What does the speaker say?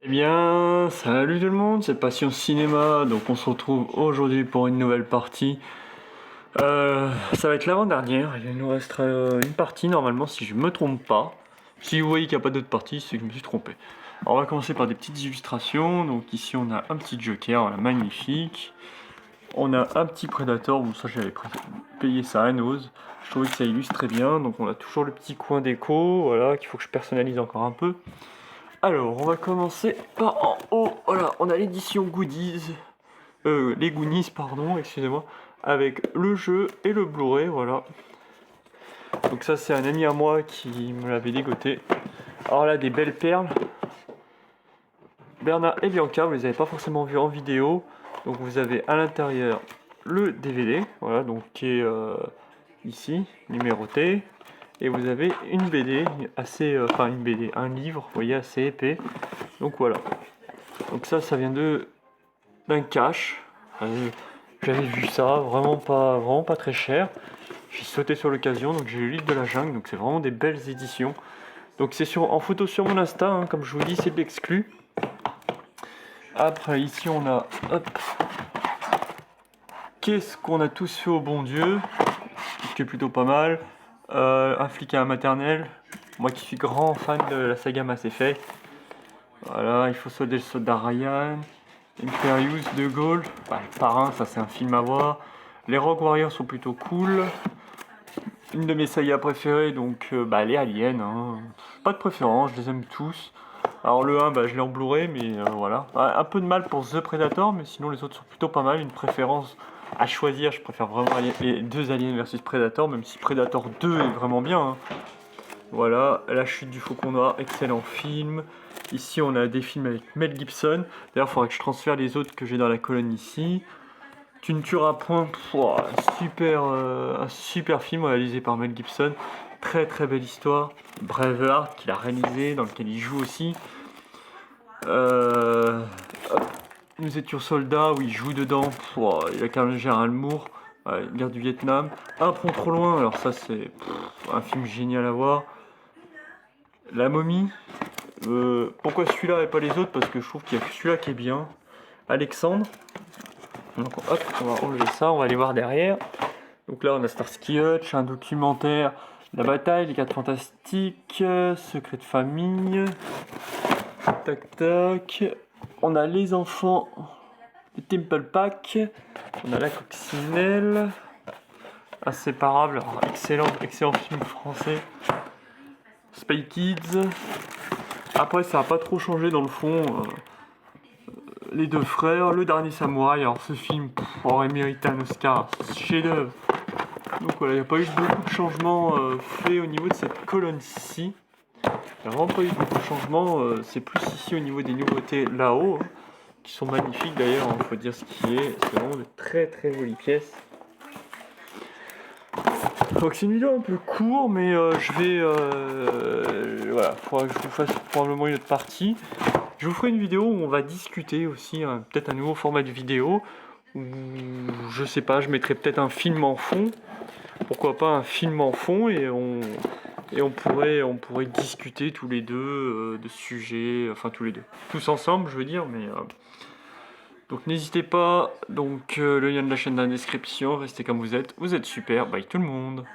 Eh bien, salut tout le monde, c'est Passion Cinéma, donc on se retrouve aujourd'hui pour une nouvelle partie. Ça va être l'avant-dernière, il nous restera une partie normalement si je me trompe pas. Si vous voyez qu'il n'y a pas d'autre partie, c'est que je me suis trompé. Alors on va commencer par des petites illustrations, donc ici on a un petit Joker, voilà, magnifique. On a un petit Predator, bon ça j'avais payé ça à Nose. Je trouvais que ça illustre très bien, donc on a toujours le petit coin déco, voilà, qu'il faut que je personnalise encore un peu. Alors, on va commencer par en haut. Voilà, on a l'édition Goodies. Les Goonies, pardon, excusez-moi. Avec le jeu et le Blu-ray, voilà. Donc ça, c'est un ami à moi qui me l'avait dégoté. Alors là, des belles perles. Bernard et Bianca, vous les avez pas forcément vus en vidéo. Donc vous avez à l'intérieur le DVD, voilà, donc qui est ici, numéroté. Et vous avez une BD assez, enfin une BD, un livre, vous voyez, assez épais. Donc voilà. Donc ça vient d'un cache. J'avais vu ça, vraiment pas très cher. J'ai sauté sur l'occasion, donc j'ai le livre de la jungle, donc c'est vraiment des belles éditions. Donc c'est en photo sur mon Insta, hein, comme je vous dis, c'est de l'exclu. Après ici on a, hop, qu'est-ce qu'on a tous fait au bon Dieu, ce qui est plutôt pas mal. Un flic à la maternelle, moi qui suis grand fan de la saga Mass Effect. Voilà, il faut solder le soldat Ryan. Imperius de Gaulle, bah, le parrain, ça c'est un film à voir. Les Rogue Warriors sont plutôt cool. Une de mes sagas préférées, donc les Aliens. Hein. Pas de préférence, je les aime tous. Alors le 1, je l'ai en Blu-ray, mais voilà. Un peu de mal pour The Predator, mais sinon les autres sont plutôt pas mal. Une préférence à choisir, je préfère vraiment les deux Aliens versus Predator, même si Predator 2 est vraiment bien. Hein. Voilà, La Chute du Faucon Noir, excellent film. Ici, on a des films avec Mel Gibson. D'ailleurs, il faudrait que je transfère les autres que j'ai dans la colonne ici. Tu ne tueras point, un super film réalisé par Mel Gibson. Très très belle histoire. Braveheart, qu'il a réalisé, dans lequel il joue aussi. Nous étions soldats, où il joue dedans. Il a quand même Gérald Moore, guerre du Vietnam. Un pont trop loin, alors ça c'est un film génial à voir. La momie. Pourquoi celui-là et pas les autres? Parce que je trouve qu'il y a que celui-là qui est bien. Alexandre. Donc hop, on va enlever ça, on va aller voir derrière. Donc là on a Starsky Hutch, un documentaire, la bataille, les 4 fantastiques, secret de famille. Tac tac. On a les enfants de Temple Pack. On a la coccinelle. Inséparable, alors, excellent film français. Spy Kids. Après, ça n'a pas trop changé dans le fond. Les deux frères, Le Dernier Samouraï. Alors, ce film aurait mérité un Oscar. Chef-d'œuvre. Donc voilà, il n'y a pas eu beaucoup de changements faits au niveau de cette colonne-ci. Il n'y a vraiment pas eu beaucoup de changements. C'est plus ici au niveau des nouveautés là-haut, hein, qui sont magnifiques d'ailleurs. Il faut dire ce qui est. C'est vraiment de très très jolies pièces. Donc c'est une vidéo un peu courte, mais je vais... voilà, il faudra que je vous fasse probablement une autre partie. Je vous ferai une vidéo où on va discuter aussi, hein, peut-être un nouveau format de vidéo, où je sais pas, je mettrai peut-être un film en fond. Pourquoi pas un film en fond et on pourrait discuter tous les deux de sujets, enfin tous les deux. Tous ensemble, je veux dire, mais... Donc n'hésitez pas, le lien de la chaîne dans la description, restez comme vous êtes super, bye tout le monde.